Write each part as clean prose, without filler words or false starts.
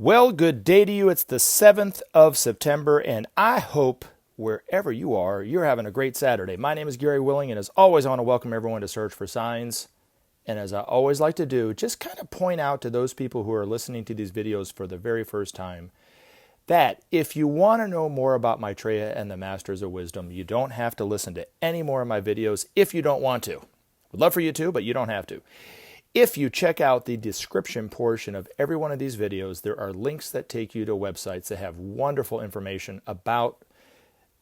Well, good day to you. It's the 7th of September, and I hope wherever you are, you're having a great Saturday. My name is Gary Willing, and as always, I want to welcome everyone to Search for Signs. And as I always like to do, just kind of point out to those people who are listening to these videos for the very first time that if you want to know more about Maitreya and the Masters of Wisdom, you don't have to listen to any more of my videos if you don't want to. Would love for you to, but you don't have to. If you check out the description portion of every one of these videos, there are links that take you to websites that have wonderful information about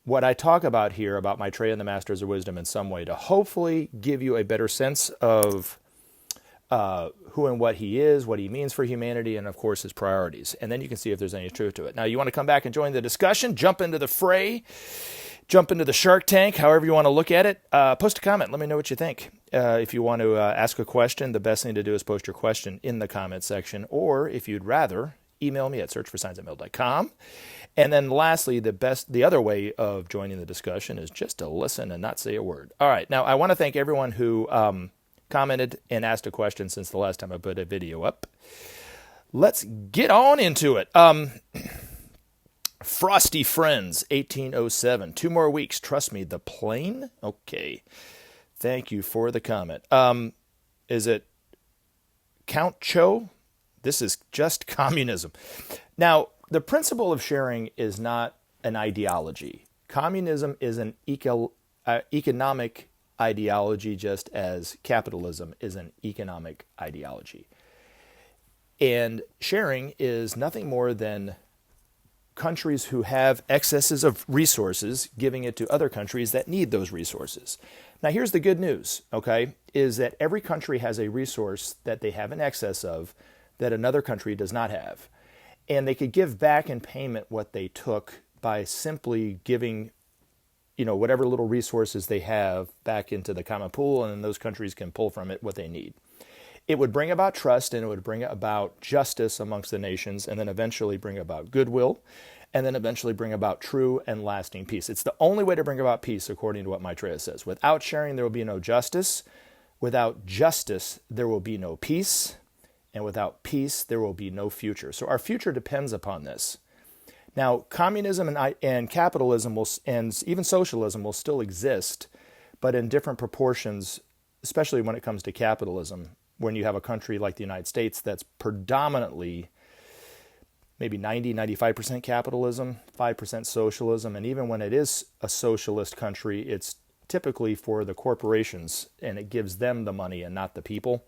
what I talk about here, about Maitreya and the Masters of Wisdom in some way, to hopefully give you a better sense of who and what he is, what he means for humanity, and of course his priorities. And then you can see if there's any truth to it. Now, you want to come back and join the discussion, jump into the fray, jump into the Shark Tank, however you want to look at it. Post a comment. Let me know what you think. If you want to ask a question, the best thing to do is post your question in the comment section. Or if you'd rather, email me at searchforsigns@mail.com. And then lastly, the other way of joining the discussion is just to listen and not say a word. All right. Now, I want to thank everyone who commented and asked a question since the last time I put a video up. Let's get on into it. Frosty Friends, 1807. 2 more weeks. Trust me, the plane? Okay. Thank you for the comment. Is it Count Cho? This is just communism. Now, the principle of sharing is not an ideology. Communism is an economic ideology, just as capitalism is an economic ideology. And sharing is nothing more than countries who have excesses of resources giving it to other countries that need those resources. Now, here's the good news, okay, is that every country has a resource that they have an excess of that another country does not have. And they could give back in payment what they took by simply giving, whatever little resources they have back into the common pool, and then those countries can pull from it what they need. It would bring about trust, and it would bring about justice amongst the nations, and then eventually bring about goodwill, and then eventually bring about true and lasting peace. It's the only way to bring about peace, according to what Maitreya says. Without sharing, there will be no justice. Without justice, there will be no peace. And without peace, there will be no future. So our future depends upon this. Now, communism and capitalism and even socialism will still exist, but in different proportions, especially when it comes to capitalism. When you have a country like the United States that's predominantly maybe 95% capitalism, 5% socialism, and even when it is a socialist country, it's typically for the corporations, and it gives them the money and not the people.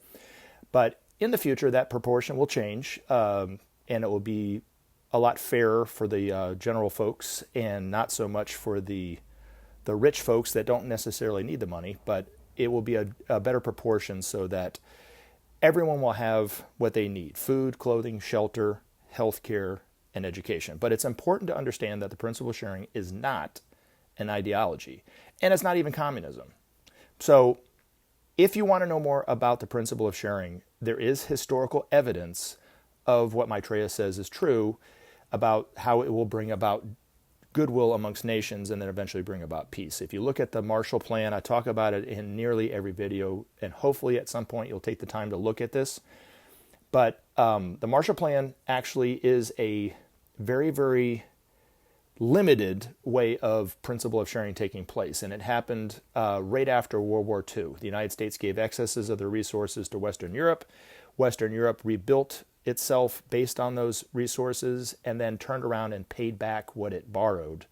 But in the future, that proportion will change, and it will be a lot fairer for the general folks and not so much for the rich folks that don't necessarily need the money, but it will be a better proportion so that everyone will have what they need: food, clothing, shelter, healthcare, and education. But it's important to understand that the principle of sharing is not an ideology, and it's not even communism. So if you want to know more about the principle of sharing, there is historical evidence of what Maitreya says is true about how it will bring about goodwill amongst nations and then eventually bring about peace. If you look at the Marshall Plan, I talk about it in nearly every video, and hopefully at some point you'll take the time to look at this. But the Marshall Plan actually is a very, very limited way of principle of sharing taking place, and it happened right after World War II. The United States gave excesses of their resources to Western Europe. Western Europe rebuilt itself based on those resources and then turned around and paid back what it borrowed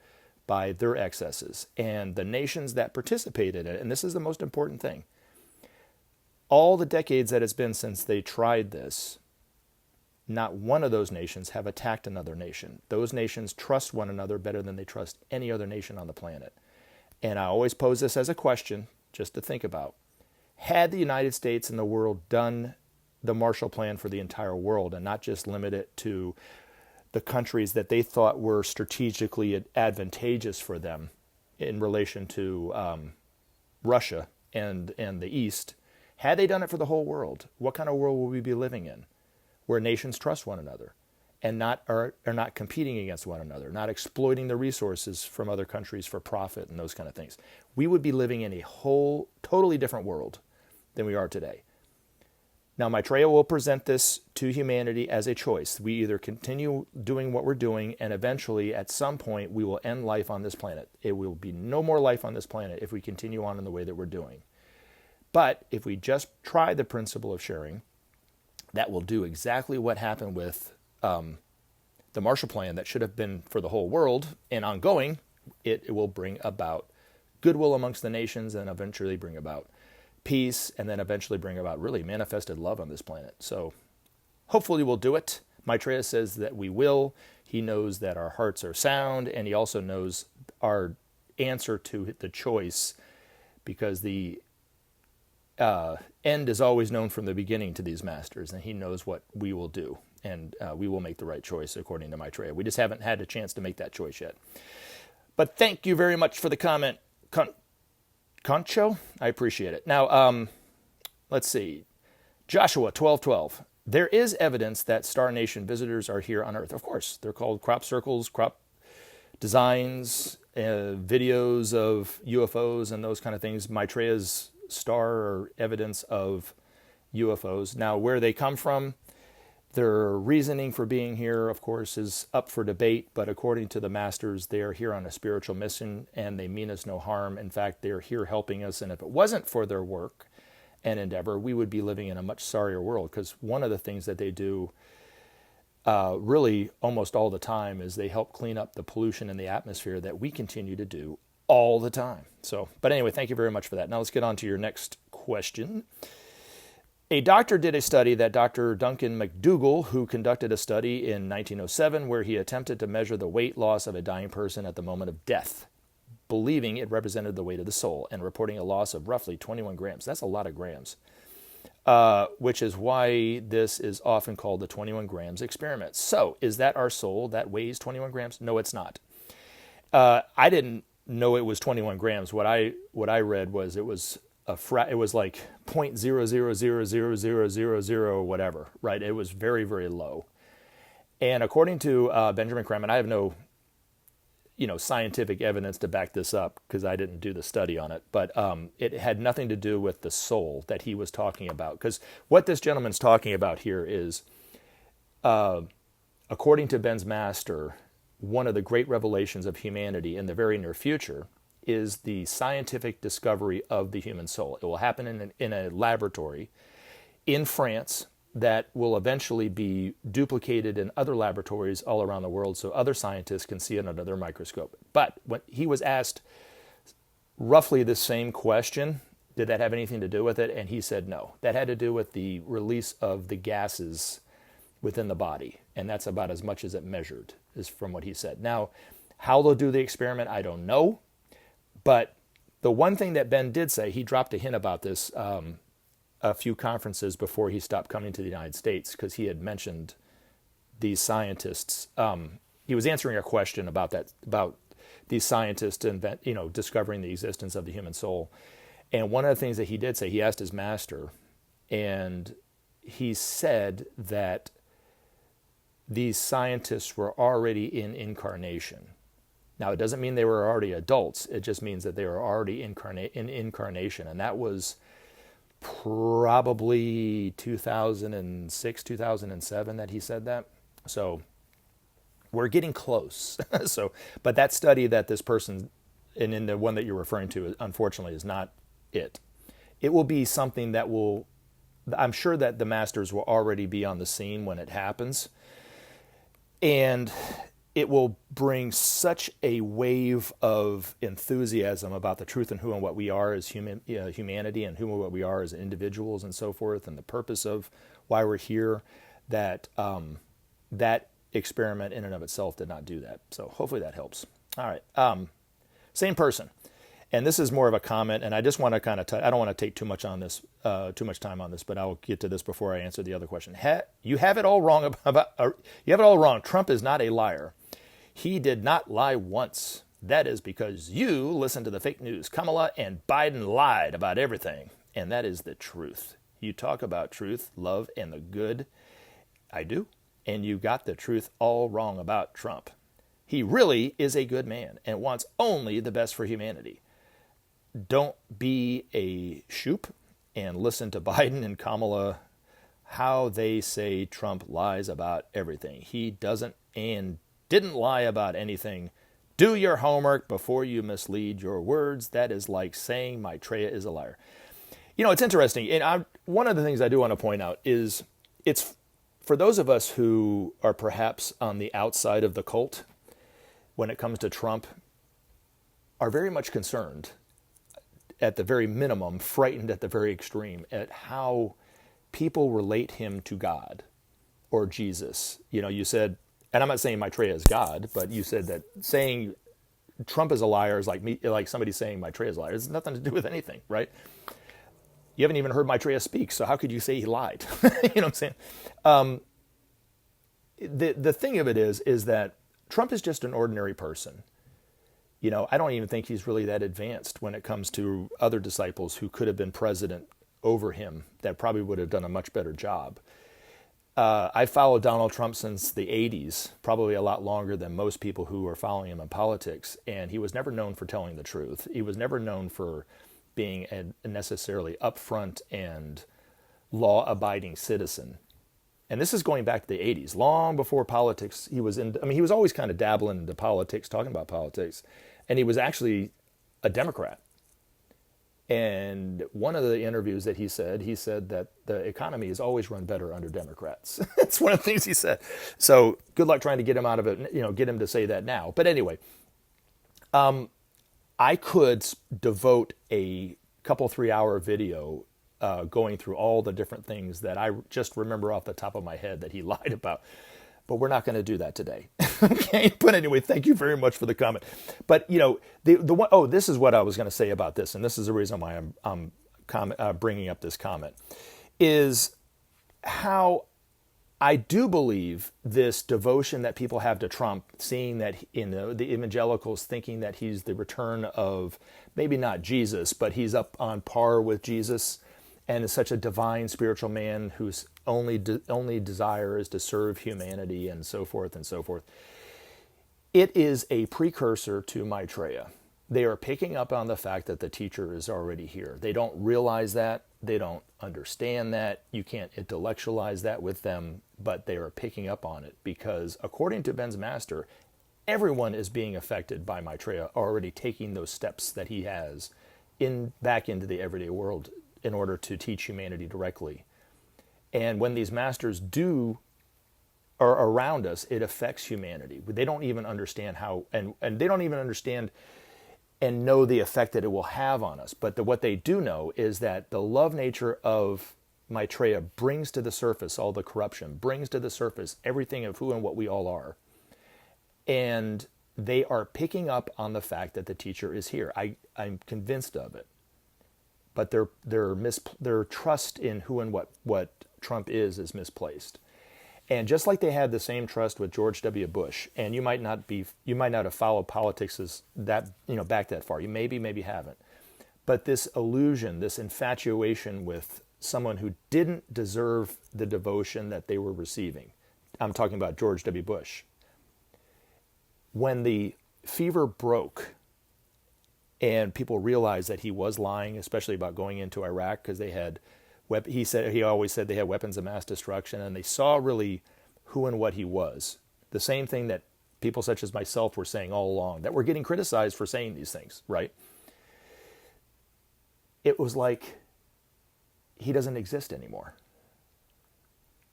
by their excesses. And the nations that participated in it, and this is the most important thing, all the decades that it's been since they tried this, not one of those nations have attacked another nation. Those nations trust one another better than they trust any other nation on the planet. And I always pose this as a question, just to think about. Had the United States and the world done the Marshall Plan for the entire world and not just limit it to the countries that they thought were strategically advantageous for them in relation to Russia and the East, had they done it for the whole world, what kind of world would we be living in? Where nations trust one another and are not competing against one another, not exploiting the resources from other countries for profit and those kind of things. We would be living in a whole totally different world than we are today. Now, Maitreya will present this to humanity as a choice. We either continue doing what we're doing, and eventually, at some point, we will end life on this planet. It will be no more life on this planet if we continue on in the way that we're doing. But if we just try the principle of sharing, that will do exactly what happened with the Marshall Plan that should have been for the whole world and ongoing. It will bring about goodwill amongst the nations and eventually bring about peace, and then eventually bring about really manifested love on this planet. So hopefully we'll do it. Maitreya says that we will. He knows that our hearts are sound, and he also knows our answer to the choice, because the end is always known from the beginning to these masters, and he knows what we will do, and we will make the right choice according to Maitreya. We just haven't had a chance to make that choice yet. But thank you very much for the comment, Concho, I appreciate it. Now, let's see. Joshua 12:12. There is evidence that Star Nation visitors are here on Earth. Of course, they're called crop circles, crop designs, videos of UFOs and those kind of things. Maitreya's star are evidence of UFOs. Now, where they come from, their reasoning for being here, of course, is up for debate, but according to the masters, they are here on a spiritual mission, and they mean us no harm. In fact, they are here helping us, and if it wasn't for their work and endeavor, we would be living in a much sorrier world, because one of the things that they do really almost all the time is they help clean up the pollution in the atmosphere that we continue to do all the time. So, but anyway, thank you very much for that. Now let's get on to your next question. A doctor did a study that Dr. Duncan McDougall, who conducted a study in 1907 where he attempted to measure the weight loss of a dying person at the moment of death, believing it represented the weight of the soul, and reporting a loss of roughly 21 grams. That's a lot of grams, which is why this is often called the 21 grams experiment. So, is that our soul that weighs 21 grams? No, it's not. I didn't know it was 21 grams. What I read was it was it was like 0.000000 whatever, right? It was very, very low. And according to Benjamin Creme, and I have no, scientific evidence to back this up because I didn't do the study on it, but it had nothing to do with the soul that he was talking about. Because what this gentleman's talking about here is, according to Ben's master, one of the great revelations of humanity in the very near future is the scientific discovery of the human soul. It will happen in a laboratory in France that will eventually be duplicated in other laboratories all around the world so other scientists can see it under their microscope. But when he was asked roughly the same question, did that have anything to do with it? And he said no. That had to do with the release of the gases within the body. And that's about as much as it measured, is from what he said. Now, how they'll do the experiment, I don't know. But the one thing that Ben did say, he dropped a hint about this a few conferences before he stopped coming to the United States, because he had mentioned these scientists. He was answering a question about these scientists discovering the existence of the human soul. And one of the things that he did say, he asked his master, and he said that these scientists were already in incarnation. Now, it doesn't mean they were already adults. It just means that they were already in incarnation. And that was probably 2006, 2007 that he said that. So we're getting close. But that study that this person, and in the one that you're referring to, unfortunately, is not it. It will be something that I'm sure that the masters will already be on the scene when it happens. And it will bring such a wave of enthusiasm about the truth and who and what we are as humanity, and who and what we are as individuals and so forth, and the purpose of why we're here, that that experiment in and of itself did not do that. So hopefully that helps. All right. Same person. And this is more of a comment, and I just want to kind of I don't want to take too much time on this, but I'll get to this before I answer the other question. You have it all wrong you have it all wrong. Trump is not a liar. He did not lie once. That is because you listen to the fake news. Kamala and Biden lied about everything, and that is the truth. You talk about truth, love, and the good. I do. And you got the truth all wrong about Trump. He really is a good man and wants only the best for humanity. Don't be a shoop and listen to Biden and Kamala how they say Trump lies about everything. He doesn't and didn't lie about anything. Do your homework before you mislead your words. That is like saying Maitreya is a liar. You know, it's interesting. And one of the things I do want to point out is it's for those of us who are perhaps on the outside of the cult when it comes to Trump, are very much concerned, at the very minimum, frightened at the very extreme, at how people relate him to God or Jesus. You know, you said, and I'm not saying Maitreya is God, but you said that saying Trump is a liar is like somebody saying Maitreya is a liar. It has nothing to do with anything, right? You haven't even heard Maitreya speak, so how could you say he lied? You know what I'm saying? The thing of it is that Trump is just an ordinary person. You know, I don't even think he's really that advanced when it comes to other disciples who could have been president over him that probably would have done a much better job. I followed Donald Trump since the 80s, probably a lot longer than most people who are following him in politics, and he was never known for telling the truth. He was never known for being a necessarily upfront and law-abiding citizen. And this is going back to the 80s, long before politics. He was always kind of dabbling into politics, talking about politics, and he was actually a Democrat. And one of the interviews that he said that the economy has always run better under Democrats. That's one of the things he said. So good luck trying to get him out of it, get him to say that now. But anyway, I could devote a couple 3-hour video going through all the different things that I just remember off the top of my head that he lied about. But we're not going to do that today. Okay. But anyway, thank you very much for the comment. But this is what I was going to say about this, and this is the reason why I'm bringing up this comment, is how I do believe this devotion that people have to Trump, seeing that the evangelicals thinking that he's the return of maybe not Jesus, but he's up on par with Jesus, and is such a divine spiritual man whose only desire is to serve humanity and so forth and so forth. It is a precursor to Maitreya. They are picking up on the fact that the teacher is already here. They don't realize that. They don't understand that. You can't intellectualize that with them, but they are picking up on it because, according to Ben's master, everyone is being affected by Maitreya, already taking those steps that he has back into the everyday world in order to teach humanity directly. And when these masters are around us, it affects humanity. They don't even understand how, and they don't even understand and know the effect that it will have on us. But what they do know is that the love nature of Maitreya brings to the surface all the corruption, brings to the surface everything of who and what we all are. And they are picking up on the fact that the teacher is here. I'm convinced of it. But their trust in who and what Trump is misplaced. And just like they had the same trust with George W. Bush, and you might not have followed politics as that, back that far. You maybe haven't. But this illusion, this infatuation with someone who didn't deserve the devotion that they were receiving. I'm talking about George W. Bush. When the fever broke and people realized that he was lying, especially about going into Iraq, because they had, he always said they had weapons of mass destruction, and they saw really who and what he was. The same thing that people such as myself were saying all along, that we're getting criticized for saying these things, right? It was like he doesn't exist anymore.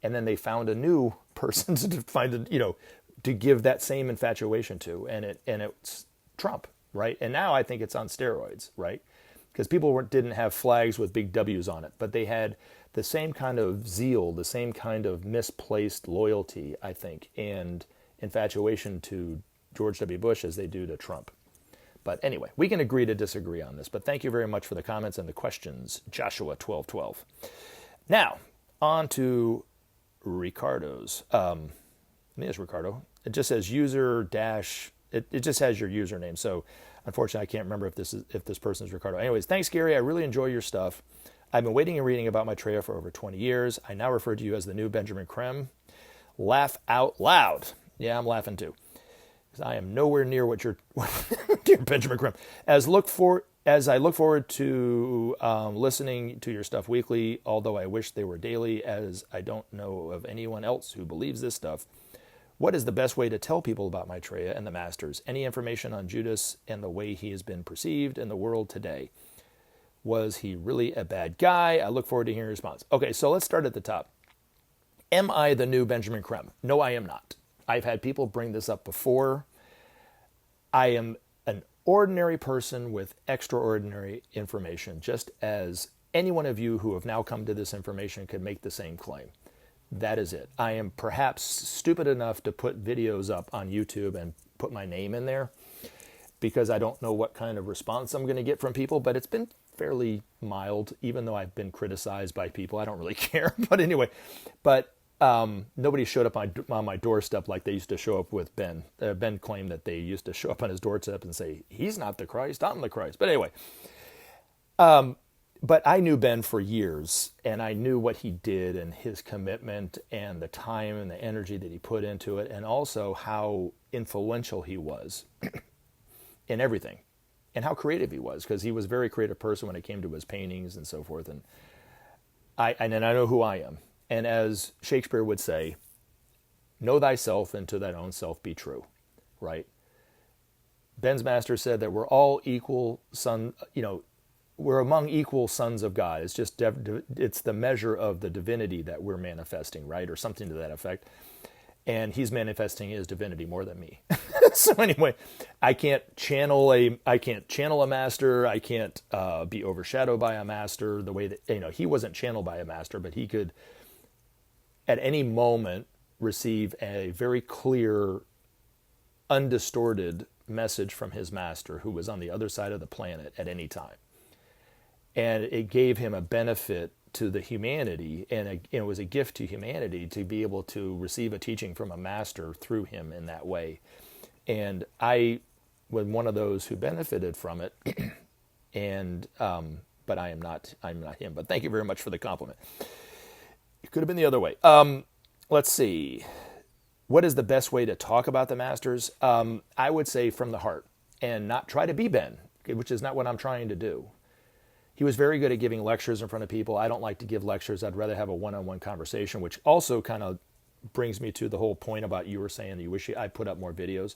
And then they found a new person to give that same infatuation to, and it's Trump, right? And now I think it's on steroids, right? Because people didn't have flags with big W's on it, but they had the same kind of zeal, the same kind of misplaced loyalty, I think, and infatuation to George W. Bush as they do to Trump. But anyway, we can agree to disagree on this. But thank you very much for the comments and the questions, Joshua 1212. Now, on to Ricardo's. There's Ricardo. It just says user dash. It just has your username. So unfortunately, I can't remember if this person is Ricardo. Anyways, thanks, Gary. I really enjoy your stuff. I've been waiting and reading about Maitreya for over 20 years. I now refer to you as the new Benjamin Creme. Laugh out loud. Yeah, I'm laughing too. Because I am nowhere near what you're, dear Benjamin Creme. As look as I look forward to listening to your stuff weekly, although I wish they were daily, as I don't know of anyone else who believes this stuff, what is the best way to tell people about Maitreya and the Masters? Any information on Judas and the way he has been perceived in the world today? Was he really a bad guy? I look forward to hearing your response. Okay, so let's start at the top. Am I the new Benjamin Creme? No, I am not. I've had people bring this up before. I am an ordinary person with extraordinary information, just as any one of you who have now come to this information could make the same claim. That is it. I am perhaps stupid enough to put videos up on YouTube and put my name in there because I don't know what kind of response I'm going to get from people, but it's been fairly mild, even though I've been criticized by people. I don't really care. But anyway, nobody showed up on my doorstep like they used to show up with Ben. Ben claimed that they used to show up on his doorstep and say, he's not the Christ, I'm the Christ. But anyway, but I knew Ben for years, and I knew what he did and his commitment and the time and the energy that he put into it, and also how influential he was in everything and how creative he was, because he was a very creative person when it came to his paintings and so forth. And I know who I am. And as Shakespeare would say, know thyself and to thine own self be true, right? Ben's master said that we're all equal we're among equal sons of God. It's just, it's the measure of the divinity that we're manifesting, right? Or something to that effect. And he's manifesting his divinity more than me. So anyway, I can't channel a master. I can't be overshadowed by a master the way that, he wasn't channeled by a master, but he could at any moment receive a very clear, undistorted message from his master who was on the other side of the planet at any time. And it gave him a benefit to the humanity, and it was a gift to humanity to be able to receive a teaching from a master through him in that way. And I was one of those who benefited from it, and but I'm not him. But thank you very much for the compliment. It could have been the other way. Let's see. What is the best way to talk about the masters? I would say from the heart, and not try to be Ben, which is not what I'm trying to do. He was very good at giving lectures in front of people. I don't like to give lectures. I'd rather have a one-on-one conversation, which also kind of brings me to the whole point about you were saying that you wish I put up more videos.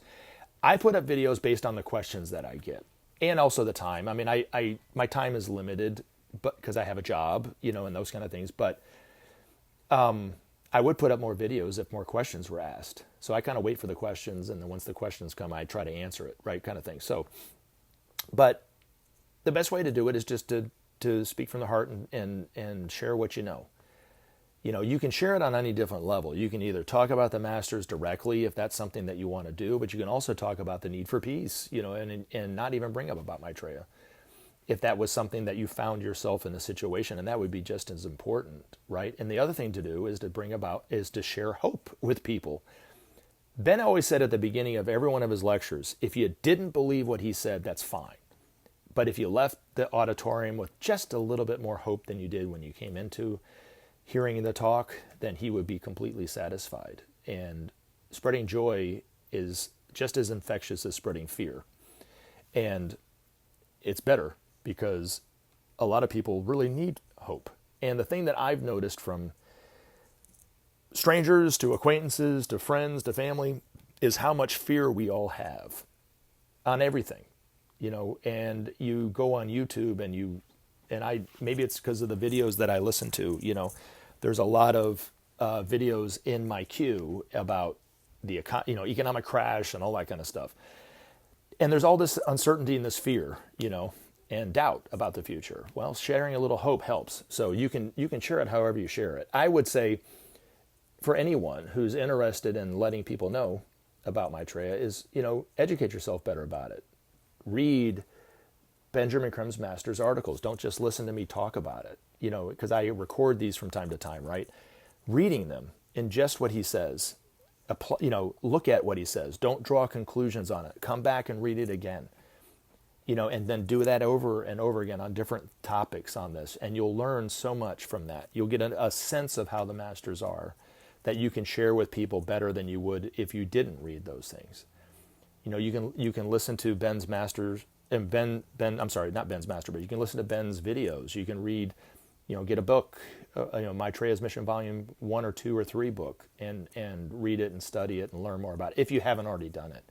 I put up videos based on the questions that I get, and also the time. I mean, my time is limited, but because I have a job, and those kind of things. But I would put up more videos if more questions were asked. So I kind of wait for the questions, and then once the questions come, I try to answer it, right, kind of thing. So, but the best way to do it is just to speak from the heart and share what you know. You can share it on any different level. You can either talk about the masters directly if that's something that you want to do, but you can also talk about the need for peace, and not even bring up about Maitreya if that was something that you found yourself in a situation, and that would be just as important, right? And the other thing to do is to share hope with people. Ben always said at the beginning of every one of his lectures, if you didn't believe what he said, that's fine. But if you left the auditorium with just a little bit more hope than you did when you came into hearing the talk, then he would be completely satisfied. And spreading joy is just as infectious as spreading fear. And it's better because a lot of people really need hope. And the thing that I've noticed from strangers to acquaintances to friends to family is how much fear we all have on everything. And you go on YouTube and maybe it's because of the videos that I listen to, there's a lot of videos in my queue about the economic crash and all that kind of stuff. And there's all this uncertainty and this fear, and doubt about the future. Well, sharing a little hope helps. So you can share it however you share it. I would say for anyone who's interested in letting people know about Maitreya is, educate yourself better about it. Read Benjamin Creme's master's articles. Don't just listen to me talk about it, because I record these from time to time, right? Reading them, ingest what he says, look at what he says. Don't draw conclusions on it. Come back and read it again, and then do that over and over again on different topics on this. And you'll learn so much from that. You'll get a sense of how the masters are that you can share with people better than you would if you didn't read those things. You can listen to Ben's master's and I'm sorry, not Ben's master, but you can listen to Ben's videos. You can read, get a book, Maitreya's Mission Volume 1 or 2 or 3 book, and read it and study it and learn more about it if you haven't already done it.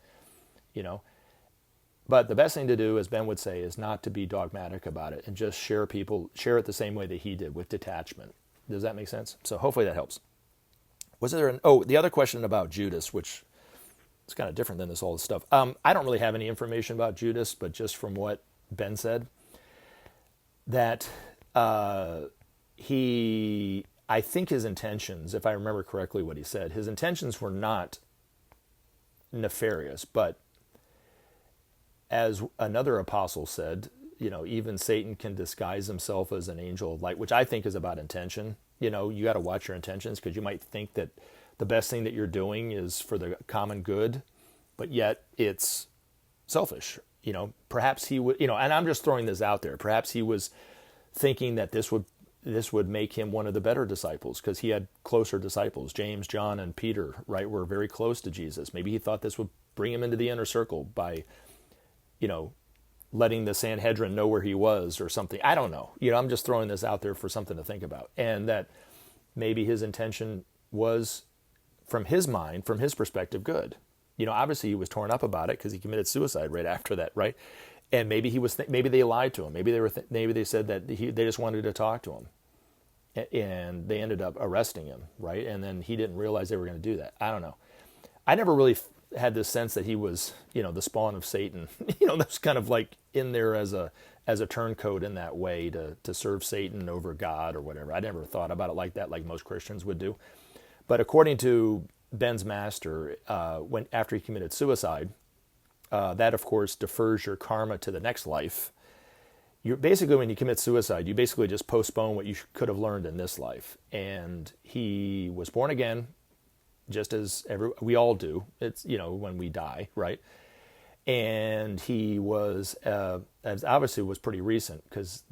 But the best thing to do, as Ben would say, is not to be dogmatic about it and just share it the same way that he did, with detachment. Does that make sense? So hopefully that helps. The other question about Judas, which is kind of different than all this stuff. I don't really have any information about Judas, but just from what Ben said, that I think his intentions, if I remember correctly what he said, his intentions were not nefarious, but as another apostle said, even Satan can disguise himself as an angel of light, which I think is about intention. You got to watch your intentions, because you might think that the best thing that you're doing is for the common good, but yet it's selfish. Perhaps he would, and I'm just throwing this out there. Perhaps he was thinking that this would make him one of the better disciples, because he had closer disciples. James, John, and Peter, right, were very close to Jesus. Maybe he thought this would bring him into the inner circle by, letting the Sanhedrin know where he was or something. I don't know. I'm just throwing this out there for something to think about. And that maybe his intention was, from his mind, from his perspective, good. Obviously he was torn up about it because he committed suicide right after that, right? And maybe maybe they lied to him. Maybe they said that they just wanted to talk to him, and they ended up arresting him, right? And then he didn't realize they were going to do that. I don't know. I never really had this sense that he was, the spawn of Satan. That's kind of like in there as a turncoat in that way to serve Satan over God or whatever. I never thought about it like that, like most Christians would do. But according to Ben's master, after he committed suicide, that of course defers your karma to the next life. Basically, when you commit suicide, you basically just postpone what you could have learned in this life. And he was born again, just as we all do. It's, when we die, right? And he was, as obviously was pretty recent, because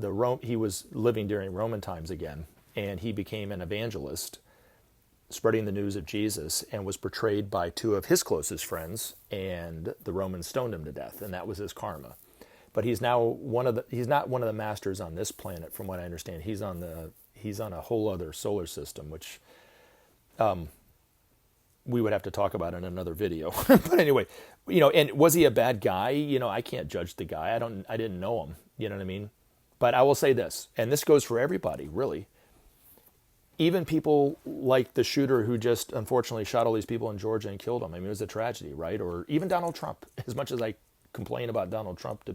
he was living during Roman times again, and he became an evangelist, spreading the news of Jesus, and was betrayed by 2 of his closest friends, and the Romans stoned him to death, and that was his karma. But he's now he's not one of the masters on this planet, from what I understand. He's on a whole other solar system, which we would have to talk about in another video. But anyway, and was he a bad guy? I can't judge the guy. I didn't know him. You know what I mean? But I will say this, and this goes for everybody, really. Even people like the shooter who just unfortunately shot all these people in Georgia and killed them. I mean, it was a tragedy, right? Or even Donald Trump. As much as I complain about Donald Trump,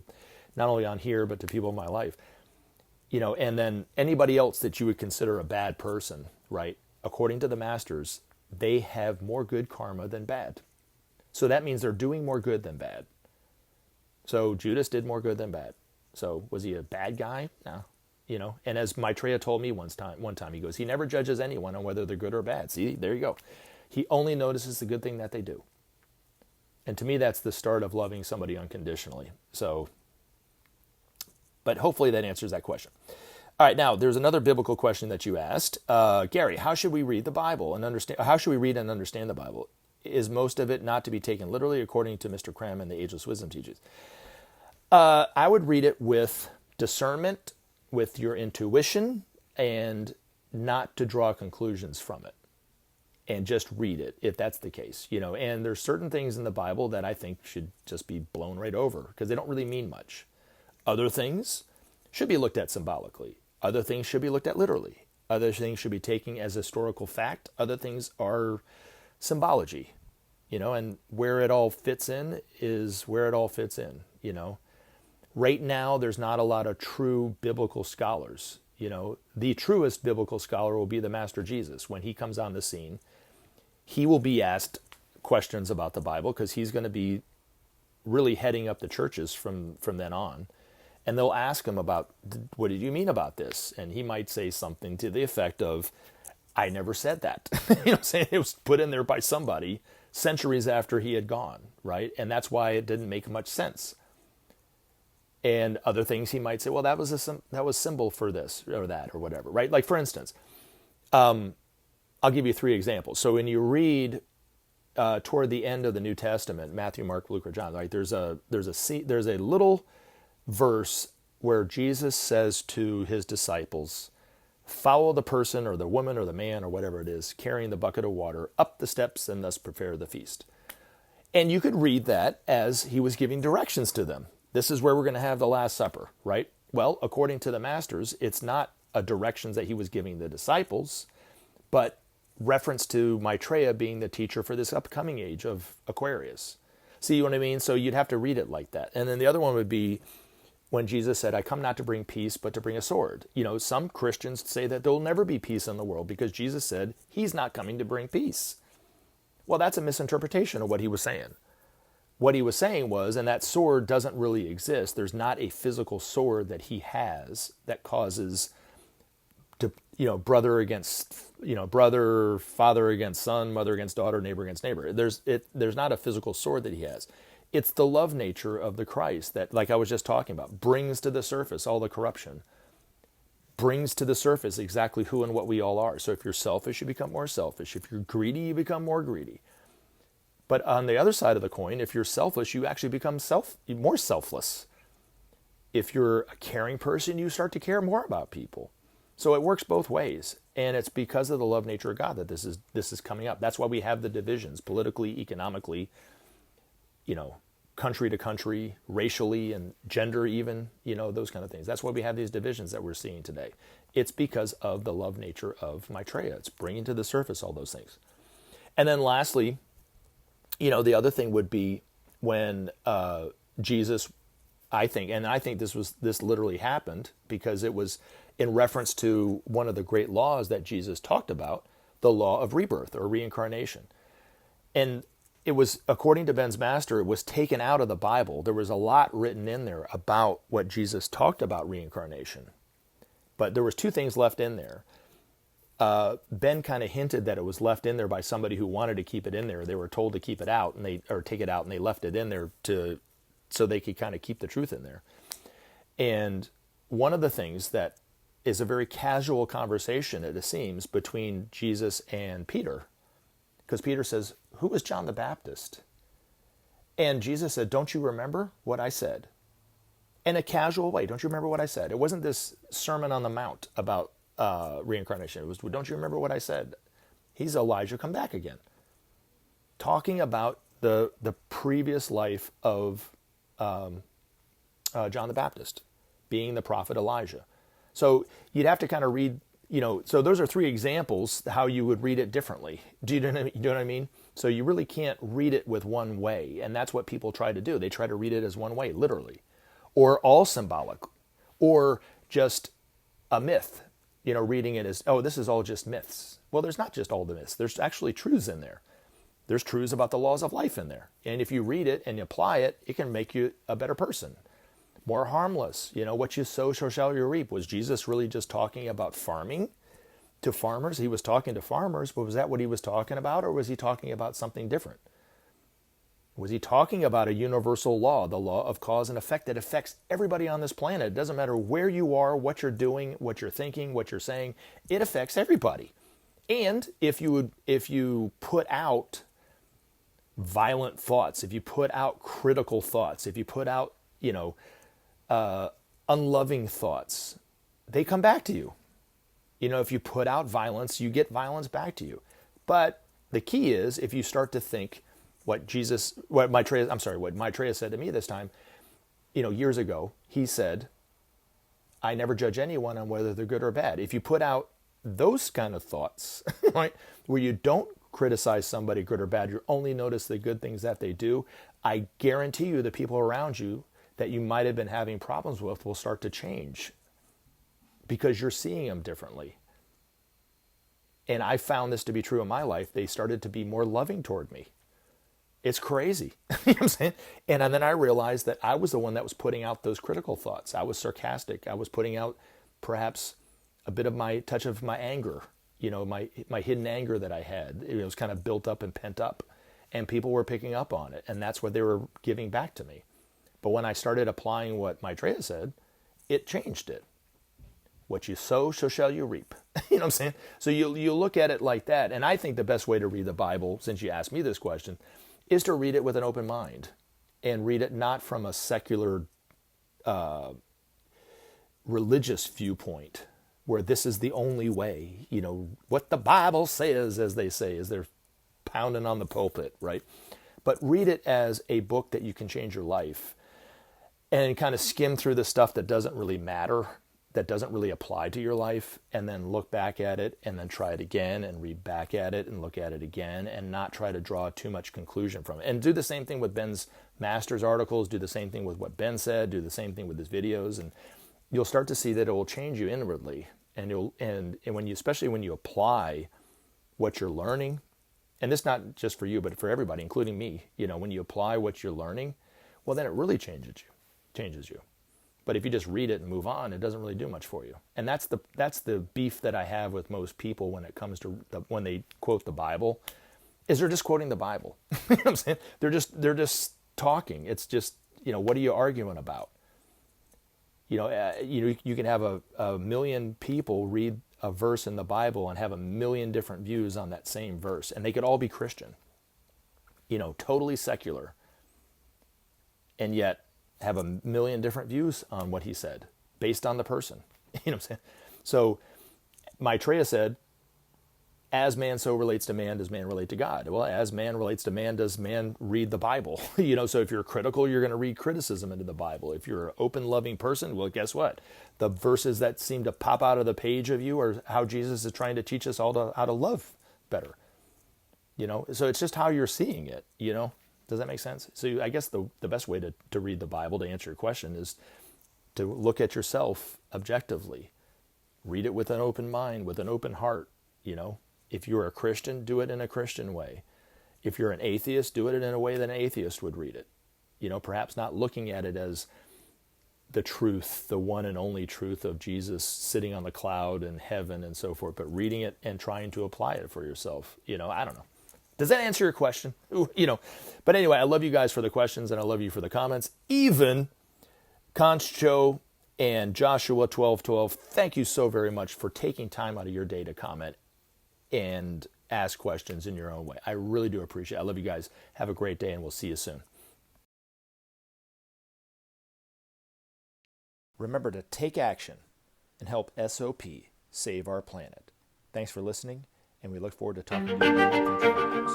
not only on here, but to people in my life. And then anybody else that you would consider a bad person, right? According to the masters, they have more good karma than bad. So that means they're doing more good than bad. So Judas did more good than bad. So was he a bad guy? No. And as Maitreya told me one time, he goes, he never judges anyone on whether they're good or bad. See, there you go. He only notices the good thing that they do. And to me, that's the start of loving somebody unconditionally. So, but hopefully that answers that question. All right, now there's another biblical question that you asked. Gary, how should we read the Bible and understand? How should we read and understand the Bible? Is most of it not to be taken literally, according to Mr. Creme and the Ageless Wisdom Teachings? I would read it with discernment, with your intuition, and not to draw conclusions from it. And just read it, if that's the case. And there's certain things in the Bible that I think should just be blown right over, because they don't really mean much. Other things should be looked at symbolically. Other things should be looked at literally. Other things should be taken as historical fact. Other things are symbology, and where it all fits in is where it all fits in, Right now, there's not a lot of true biblical scholars. The truest biblical scholar will be the Master Jesus. When he comes on the scene, he will be asked questions about the Bible, because he's going to be really heading up the churches from then on. And they'll ask him about, what did you mean about this? And he might say something to the effect of, I never said that. Saying it was put in there by somebody centuries after he had gone, right? And that's why it didn't make much sense. And other things he might say, well, that was symbol for this or that or whatever, right? Like, for instance, I'll give you 3 examples. So when you read toward the end of the New Testament, Matthew, Mark, Luke, or John, right? There's a little verse where Jesus says to his disciples, follow the person or the woman or the man or whatever it is carrying the bucket of water up the steps and thus prepare the feast. And you could read that as he was giving directions to them. This is where we're going to have the Last Supper, right? Well, according to the masters, it's not a directions that he was giving the disciples, but reference to Maitreya being the teacher for this upcoming age of Aquarius. See what I mean? So you'd have to read it like that. And then the other one would be when Jesus said, I come not to bring peace, but to bring a sword. You know, some Christians say that there'll never be peace in the world because Jesus said he's not coming to bring peace. Well, that's a misinterpretation of what he was saying. What he was saying was, and that sword doesn't really exist. There's not a physical sword that he has that causes, brother against, brother, father against son, mother against daughter, neighbor against neighbor. There's not a physical sword that he has. It's the love nature of the Christ that, like I was just talking about, brings to the surface all the corruption, brings to the surface exactly who and what we all are. So if you're selfish, you become more selfish. If you're greedy, you become more greedy. But on the other side of the coin, if you're selfish, you actually become more selfless. If you're a caring person, you start to care more about people. So it works both ways. And it's because of the love nature of God that this is coming up. That's why we have the divisions politically, economically, country to country, racially and gender even, those kind of things. That's why we have these divisions that we're seeing today. It's because of the love nature of Maitreya. It's bringing to the surface all those things. And then lastly, the other thing would be when Jesus, I think this literally happened because it was in reference to one of the great laws that Jesus talked about, the law of rebirth or reincarnation. And it was, according to Ben's master, it was taken out of the Bible. There was a lot written in there about what Jesus talked about reincarnation. But there was two things left in there. Ben kind of hinted that it was left in there by somebody who wanted to keep it in there. They were told to keep it out or take it out, and they left it in there so they could kind of keep the truth in there. And one of the things that is a very casual conversation, it seems, between Jesus and Peter, because Peter says, who was John the Baptist? And Jesus said, don't you remember what I said? In a casual way, don't you remember what I said? It wasn't this Sermon on the Mount about reincarnation. It was, don't you remember what I said? He's Elijah come back again. Talking about the previous life of John the Baptist, being the prophet Elijah. So you'd have to kind of read, so those are three examples how you would read it differently. Do you know what I mean? So you really can't read it with one way, and that's what people try to do. They try to read it as one way, literally, or all symbolic, or just a myth, reading it as, oh, this is all just myths. Well, there's not just all the myths. There's actually truths in there. There's truths about the laws of life in there. And if you read it and you apply it, it can make you a better person, more harmless. What you sow, so shall you reap. Was Jesus really just talking about farming to farmers? He was talking to farmers, but was that what he was talking about, or was he talking about something different? Was he talking about a universal law, the law of cause and effect that affects everybody on this planet? It doesn't matter where you are, what you're doing, what you're thinking, what you're saying. It affects everybody. And if you put out violent thoughts, if you put out critical thoughts, if you put out, unloving thoughts, they come back to you. If you put out violence, you get violence back to you. But the key is if you start to think what Maitreya said to me this time, years ago, he said, I never judge anyone on whether they're good or bad. If you put out those kind of thoughts, right, where you don't criticize somebody good or bad, you only notice the good things that they do, I guarantee you the people around you that you might have been having problems with will start to change because you're seeing them differently. And I found this to be true in my life. They started to be more loving toward me. It's crazy. You know what I'm saying? And then I realized that I was the one that was putting out those critical thoughts. I was sarcastic. I was putting out perhaps a bit of my touch of my anger, my hidden anger that I had. It was kind of built up and pent up. And people were picking up on it. And that's what they were giving back to me. But when I started applying what Maitreya said, it changed it. What you sow, so shall you reap. You know what I'm saying? So you look at it like that. And I think the best way to read the Bible, since you asked me this question, is to read it with an open mind and read it not from a secular religious viewpoint where this is the only way, what the Bible says, as they say, as they're pounding on the pulpit, right? But read it as a book that you can change your life and kind of skim through the stuff that doesn't really matter, that doesn't really apply to your life, and then look back at it and then try it again and read back at it and look at it again and not try to draw too much conclusion from it. And do the same thing with Ben's Masters articles, do the same thing with what Ben said, do the same thing with his videos, and you'll start to see that it will change you inwardly. And when you, especially when you apply what you're learning, and this not just for you, but for everybody, including me, when you apply what you're learning, well, then it really changes you. But if you just read it and move on, it doesn't really do much for you. And that's the beef that I have with most people when it comes to when they quote the Bible, is they're just quoting the Bible. You know what I'm saying? They're just talking. It's just, what are you arguing about? You can have a million people read a verse in the Bible and have a million different views on that same verse, and they could all be Christian, totally secular, and yet have a million different views on what he said based on the person. You know what I'm saying? So Maitreya said, as man so relates to man, does man relate to God? Well, as man relates to man, does man read the Bible? So if you're critical, you're going to read criticism into the Bible. If you're an open, loving person, well, guess what? The verses that seem to pop out of the page of you are how Jesus is trying to teach us all how to love better. So it's just how you're seeing it, Does that make sense? So I guess the best way to read the Bible, to answer your question, is to look at yourself objectively. Read it with an open mind, with an open heart, If you're a Christian, do it in a Christian way. If you're an atheist, do it in a way that an atheist would read it. Perhaps not looking at it as the truth, the one and only truth of Jesus sitting on the cloud in heaven and so forth, but reading it and trying to apply it for yourself. I don't know. Does that answer your question? But anyway, I love you guys for the questions and I love you for the comments. Even Concho and Joshua 1212, thank you so very much for taking time out of your day to comment and ask questions in your own way. I really do appreciate it. I love you guys. Have a great day, and we'll see you soon. Remember to take action and help SOP save our planet. Thanks for listening, and we look forward to talking to you again in future videos.